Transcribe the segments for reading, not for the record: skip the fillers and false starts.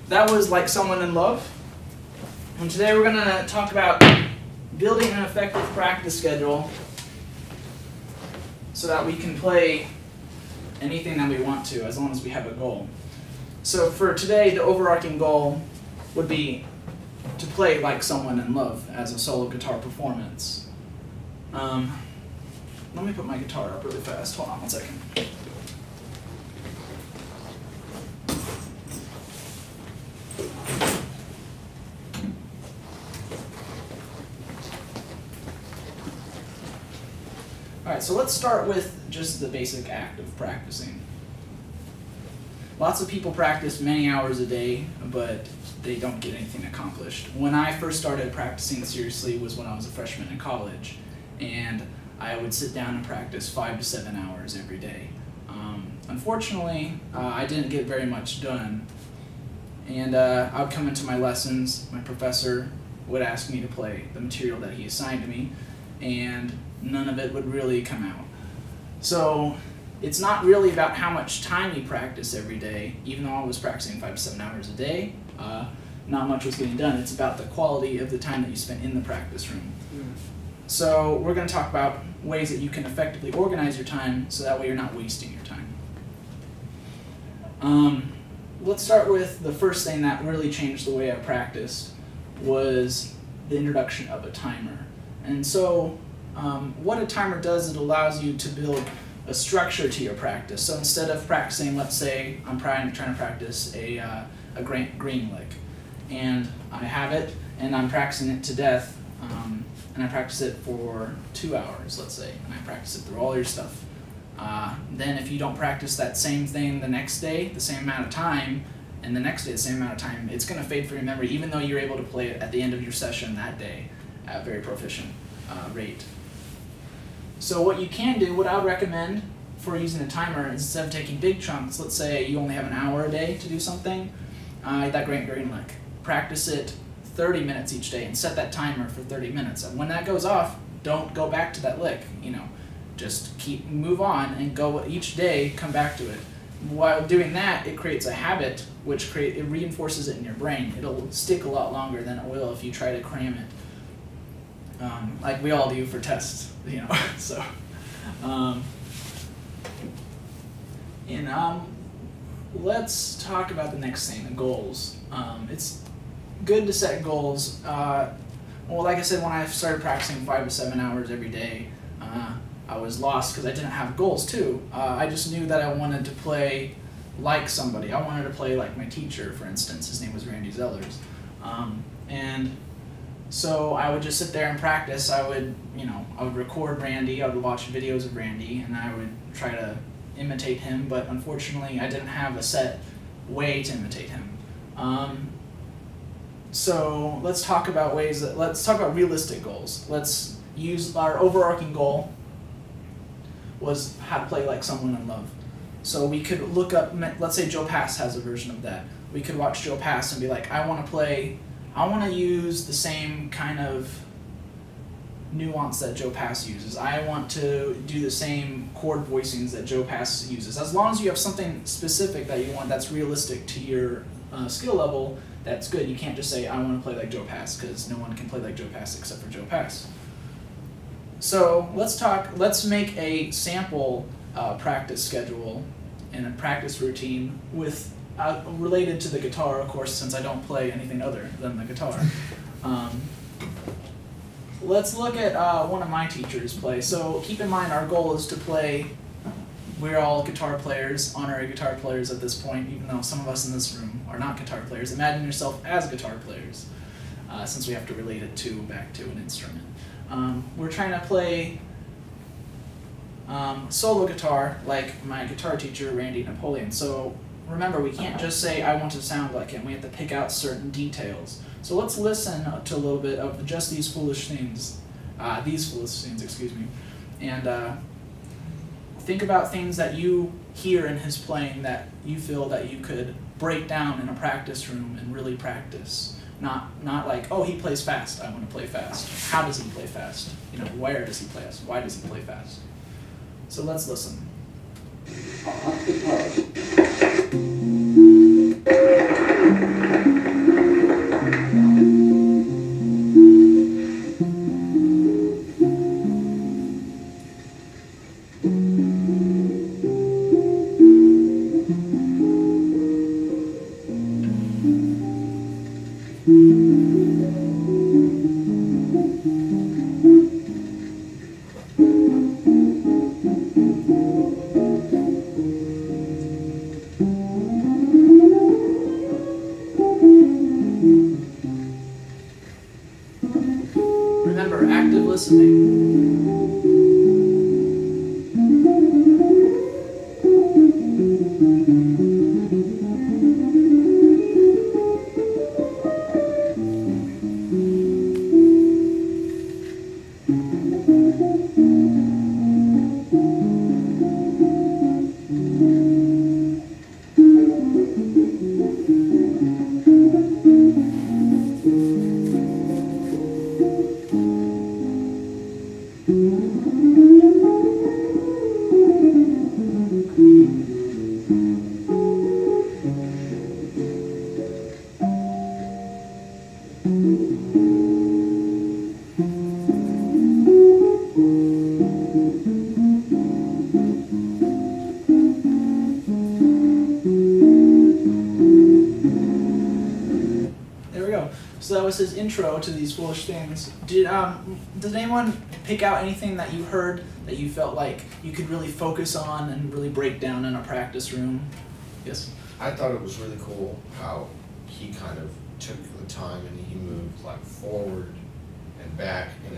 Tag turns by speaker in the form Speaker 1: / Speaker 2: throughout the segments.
Speaker 1: That was Like Someone in Love. And today we're going to talk about building an effective practice schedule so that we can play anything that we want to, as long as we have a goal. So for today, the overarching goal would be to play Like Someone in Love as a solo guitar performance. Let me put my guitar up really fast. Hold on one second. Alright, so let's start with just the basic act of practicing. Lots of people practice many hours a day, but they don't get anything accomplished. When I first started practicing seriously was when I was a freshman in college, and I would sit down and practice 5 to 7 hours every day. Unfortunately, I didn't get very much done, and I would come into my lessons, my professor would ask me to play the material that he assigned to me, and none of it would really come out. So it's not really about how much time you practice every day. Even though I was practicing 5 to 7 hours a day, not much was getting done. It's about the quality of the time that you spent in the practice room. So we're going to talk about ways that you can effectively organize your time so that way you're not wasting your time. Let's start with the first thing that really changed the way I practiced was the introduction of a timer. And so what a timer does, it allows you to build a structure to your practice. So instead of practicing, let's say I'm trying to practice a green lick, and I have it, and I'm practicing it to death, and I practice it for 2 hours, let's say, and I practice it through all your stuff. Then if you don't practice that same thing the next day, the same amount of time, and the next day the same amount of time, it's going to fade from your memory, even though you're able to play it at the end of your session that day at a very proficient rate. So what you can do, what I would recommend for using a timer, is instead of taking big chunks, let's say you only have an hour a day to do something, that green lick, practice it 30 minutes each day and set that timer for 30 minutes. And when that goes off, don't go back to that lick, just move on and go each day, come back to it. While doing that, it creates a habit, which it reinforces it in your brain. It'll stick a lot longer than it will if you try to cram it. Like we all do for tests, so. Let's talk about the next thing, the goals. It's good to set goals. Well, like I said, when I started practicing 5 to 7 hours every day, I was lost because I didn't have goals too. I just knew that I wanted to play like somebody. I wanted to play like my teacher, for instance. His name was Randy Zellers. And so I would just sit there and practice. I would record Randy, I would watch videos of Randy, and I would try to imitate him, but unfortunately I didn't have a set way to imitate him. So let's talk about realistic goals. Let's use our overarching goal was how to play like someone in love. So we could look up, let's say Joe Pass has a version of that. We could watch Joe Pass and be like, I want to use the same kind of nuance that Joe Pass uses. I want to do the same chord voicings that Joe Pass uses. As long as you have something specific that you want that's realistic to your skill level, that's good. You can't just say, I want to play like Joe Pass, because no one can play like Joe Pass except for Joe Pass. So let's make a sample practice schedule and a practice routine with related to the guitar, of course, since I don't play anything other than the guitar. Let's look at one of my teachers play. So keep in mind our goal is to play, we're all guitar players, honorary guitar players at this point, even though some of us in this room are not guitar players. Imagine yourself as guitar players, since we have to relate it back to an instrument. We're trying to play solo guitar like my guitar teacher, Randy Napoleon. So remember, we can't just say, I want to sound like him. We have to pick out certain details. So let's listen to a little bit of just these foolish things, excuse me, and think about things that you hear in his playing that you feel that you could break down in a practice room and really practice. Not like, oh, he plays fast, I want to play fast. How does he play fast? You know, where does he play fast? Why does he play fast? So let's listen. Remember, active listening. So that was his intro to these foolish things. Did anyone pick out anything that you heard that you felt like you could really focus on and really break down in a practice room? Yes?
Speaker 2: I thought it was really cool how he kind of took the time and he moved like forward and back, and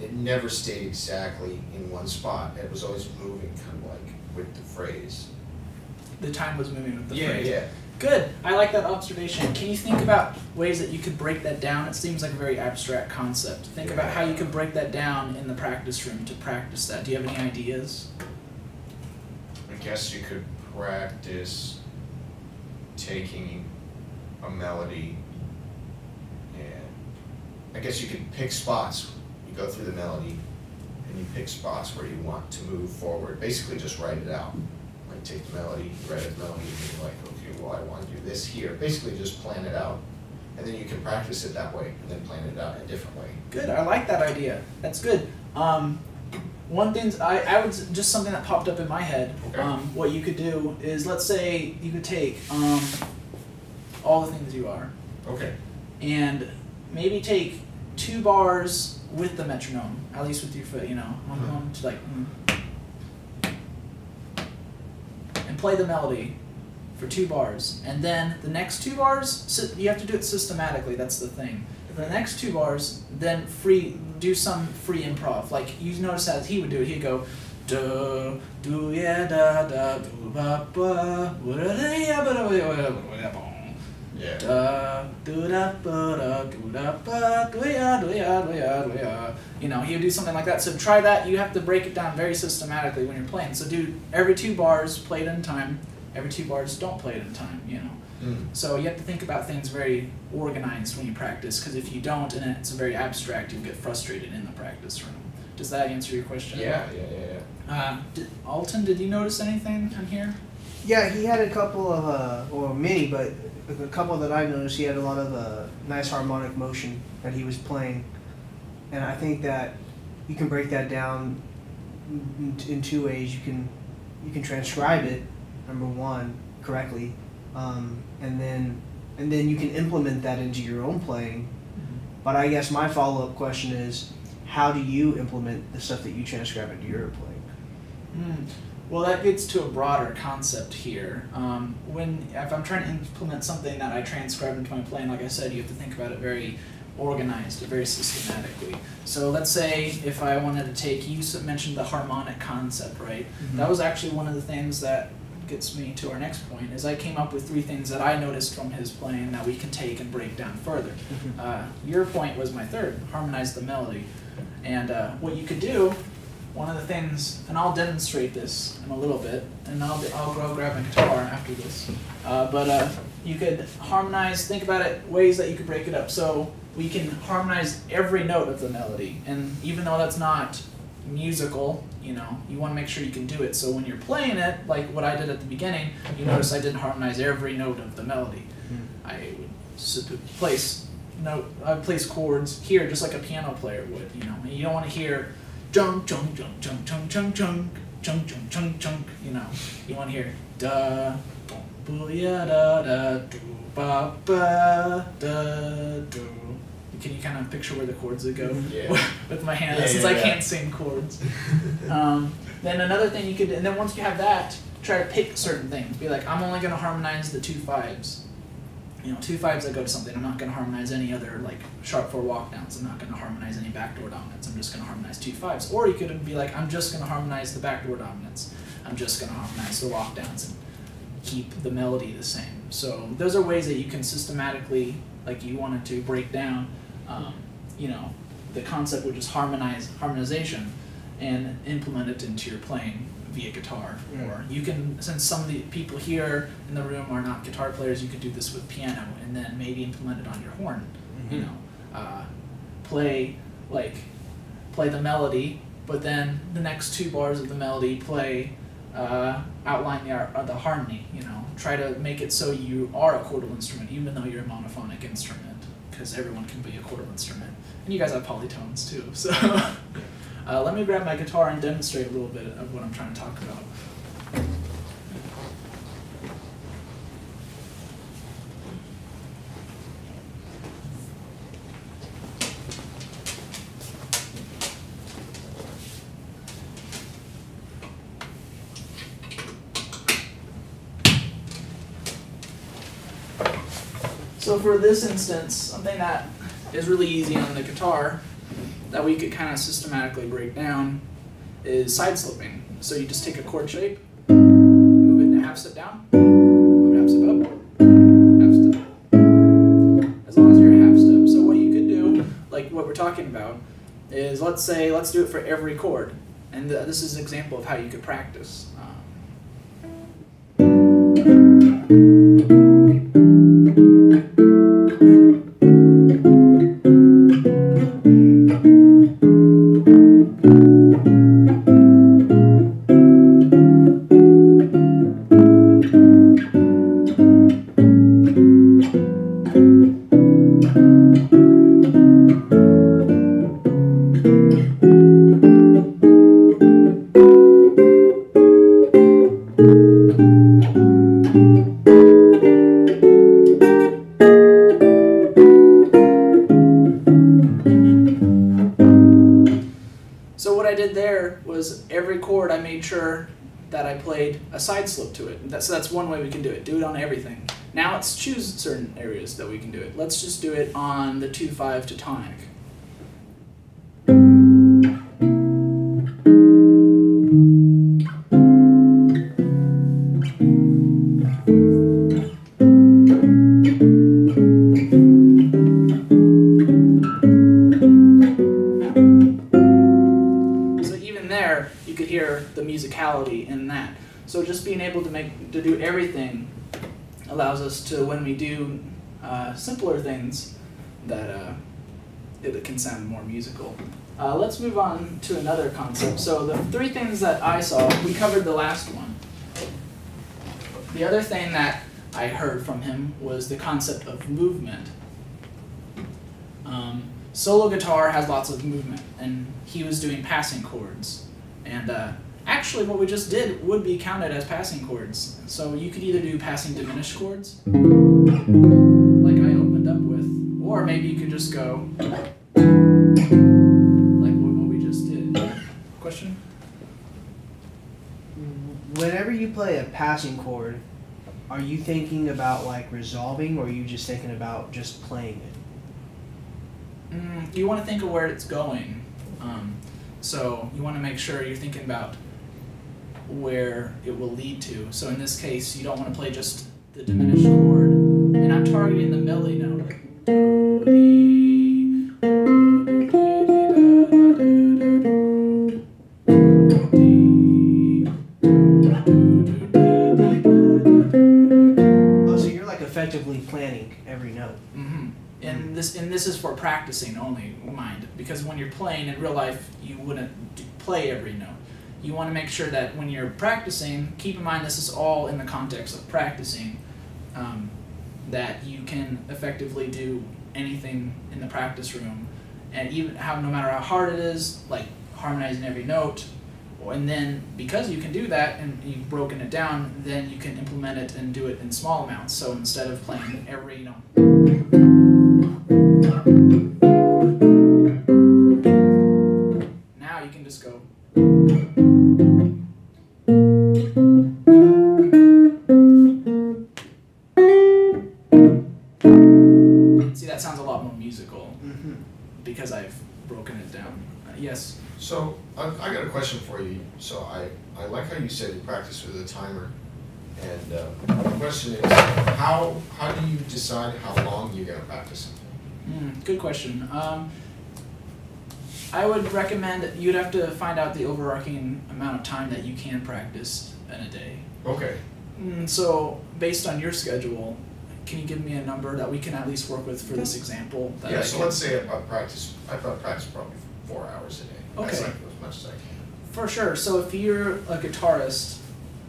Speaker 2: it never stayed exactly in one spot. It was always moving kind of like with the phrase.
Speaker 1: The time was moving with the phrase.
Speaker 2: Yeah.
Speaker 1: Good. I like that observation. Can you think about ways that you could break that down? It seems like a very abstract concept. Think about how you could break that down in the practice room to practice that. Do you have any ideas?
Speaker 2: I guess you could practice taking a melody, and I guess you could pick spots. You go through the melody and you pick spots where you want to move forward. Basically just write it out. Like take the melody, write a melody, and you're like, okay, well, I want to do this here. Basically just plan it out. And then you can practice it that way and then plan it out in a different way.
Speaker 1: Good, I like that idea. That's good. One thing, I would just something that popped up in my head.
Speaker 2: Okay.
Speaker 1: What you could do is, let's say you could take all the things you are.
Speaker 2: Okay.
Speaker 1: And maybe take 2 bars with the metronome, at least with your foot, you know, to like, and play the melody for 2 bars, and then the next 2 bars, you have to do it systematically. That's the thing. For the next 2 bars, then do some free improv. Like you notice as he would do it, he'd go da do ya da da do ba ba da ya ba da
Speaker 2: Yeah.
Speaker 1: da do da ba da do da ba do ya do ya do ya do ya. You know, he would do something like that. So try that. You have to break it down very systematically when you're playing. So do every 2 bars, play it in time. Every 2 bars, don't play it in time, you know. So you have to think about things very organized when you practice, because if you don't and it's very abstract, you'll get frustrated in the practice room. Does that answer your question?
Speaker 2: Yeah.
Speaker 1: Alton, did you notice anything on here?
Speaker 3: Yeah, he had a couple of, or many, but a couple that I noticed, he had a lot of nice harmonic motion that he was playing. And I think that you can break that down in two ways. You can transcribe it, number one, correctly, and then you can implement that into your own playing. But I guess my follow-up question is, how do you implement the stuff that you transcribe into your playing?
Speaker 1: Well, that gets to a broader concept here. If I'm trying to implement something that I transcribe into my playing, like I said, you have to think about it very organized, very systematically. So let's say if I wanted to take, you mentioned the harmonic concept, right? That was actually one of the things that gets me to our next point, is I came up with 3 things that I noticed from his playing that we can take and break down further. Your point was my third, harmonize the melody. And what you could do, one of the things, and I'll demonstrate this in a little bit, and I'll go grab my guitar after this, but you could harmonize, think about it, ways that you could break it up. So we can harmonize every note of the melody, and even though that's not musical, you want to make sure you can do it. So when you're playing it, like what I did at the beginning, you notice I didn't harmonize every note of the melody. I would place chords here just like a piano player would, and you don't want to hear junk, junk, junk, junk, junk, junk, junk, junk, junk, junk, junk, you want to hear da, booyah, da, da, do, ba, ba, da, do. Can you kind of picture where the chords would go with my hands, since I can't sing chords? Then another thing you could, and then once you have that, try to pick certain things. Be like, I'm only going to harmonize the 2 5s. 2 5s that go to something. I'm not going to harmonize any other like sharp 4 walk downs. I'm not going to harmonize any backdoor dominants. I'm just going to harmonize 2 5s. Or you could be like, I'm just going to harmonize the backdoor dominants. I'm just going to harmonize the walk downs and keep the melody the same. So those are ways that you can systematically, like you wanted to break down, the concept, which is harmonization, and implement it into your playing via guitar. Or you can, since some of the people here in the room are not guitar players, you could do this with piano, and then maybe implement it on your horn. Play the melody, but then the next 2 bars of the melody outline the harmony. Try to make it so you are a chordal instrument, even though you're a monophonic instrument, because everyone can be a chordal instrument, and you guys have polytones too. So let me grab my guitar and demonstrate a little bit of what I'm trying to talk about. So for this instance, something that is really easy on the guitar that we could kind of systematically break down is side slipping. So you just take a chord shape, move it a half step down, move it half step up, half step, as long as you're a half step. So what you could do, like what we're talking about, is let's do it for every chord. And this is an example of how you could practice. Every chord I made sure that I played a side slip to it. So that's one way we can do it. Do it on everything. Now let's choose certain areas that we can do it. Let's just do it on the 2/5 to tonic. musicality in that. So just being able to do everything allows us to, when we do simpler things, that it can sound more musical. Let's move on to another concept. So the three things that I saw, we covered the last one. The other thing that I heard from him was the concept of movement. Solo guitar has lots of movement, and he was doing passing chords. And actually what we just did would be counted as passing chords. So you could either do passing diminished chords, like I opened up with, or maybe you could just go like what we just did. Question?
Speaker 3: Whenever you play a passing chord, are you thinking about like resolving, or are you just thinking about just playing it?
Speaker 1: You want to think of where it's going. So you want to make sure you're thinking about where it will lead to. So in this case, you don't want to play just the diminished chord, and I'm targeting the melody note.
Speaker 3: Oh, so you're like effectively planning every note.
Speaker 1: And this is for practicing only, mind, because when you're playing in real life, you wouldn't play every note. You want to make sure that when you're practicing, keep in mind this is all in the context of practicing, that you can effectively do anything in the practice room, and even no matter how hard it is, like harmonizing every note. And then because you can do that and you've broken it down, then you can implement it and do it in small amounts. So instead of playing every now you can just go. See, that sounds a lot more musical because I've broken it down. Yes?
Speaker 2: So I got a question for you. So I like how you said you practice with a timer. And the question is, how do you decide how long you're going to practice?
Speaker 1: Good question. I would recommend that you'd have to find out the overarching amount of time that you can practice in a day.
Speaker 2: Okay.
Speaker 1: So based on your schedule, can you give me a number that we can at least work with for this example?
Speaker 2: Yeah, so let's say I practice probably 4 hours a day. That's
Speaker 1: Okay.
Speaker 2: like as much as I can.
Speaker 1: For sure. So if you're a guitarist,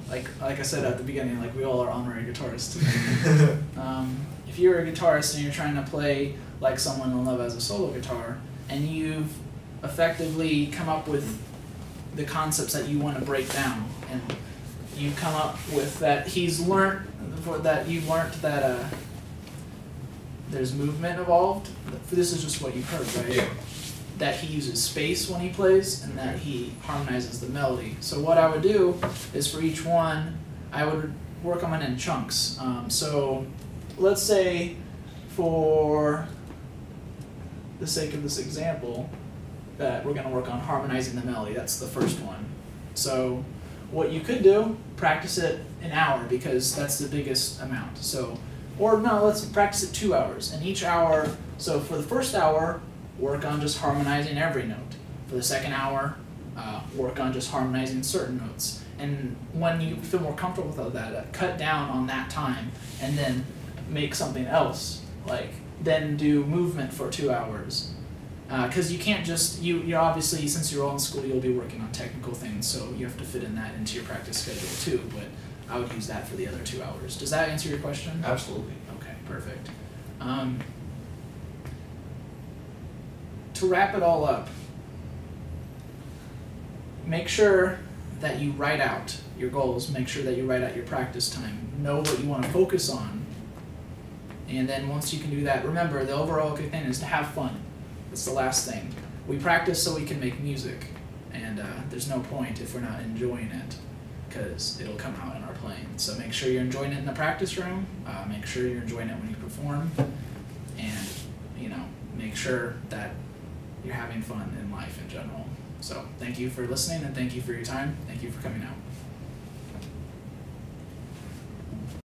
Speaker 1: like I said at the beginning, like we all are honorary guitarists. If you're a guitarist and you're trying to play like Someone in Love as a solo guitar, and you've effectively come up with the concepts that you want to break down, and you come up with that you've learned that there's movement involved. This is just what you've heard, right?
Speaker 2: Yeah.
Speaker 1: That he uses space when he plays, and that he harmonizes the melody. So what I would do is for each one, I would work on it in chunks. So let's say for the sake of this example, that we're going to work on harmonizing the melody. That's the first one. So what you could do, practice it an hour, because that's the biggest amount. So, or no, let's practice it 2 hours. And each hour, so for the first hour, work on just harmonizing every note. For the second hour, work on just harmonizing certain notes. And when you feel more comfortable with all that, cut down on that time, and then make something else. Like, then do movement for 2 hours. Because you can't just, you obviously, since you're all in school, you'll be working on technical things, so you have to fit in that into your practice schedule too, but I would use that for the other 2 hours. Does that answer your question?
Speaker 2: Absolutely.
Speaker 1: Okay, perfect. To wrap it all up, make sure that you write out your goals, make sure that you write out your practice time, know what you want to focus on, and then once you can do that, remember the overall thing is to have fun. That's the last thing. We practice so we can make music, and there's no point if we're not enjoying it, because it'll come out in our playing. So make sure you're enjoying it in the practice room, make sure you're enjoying it when you perform, and make sure that you're having fun in life in general. So thank you for listening, and thank you for your time. Thank you for coming out.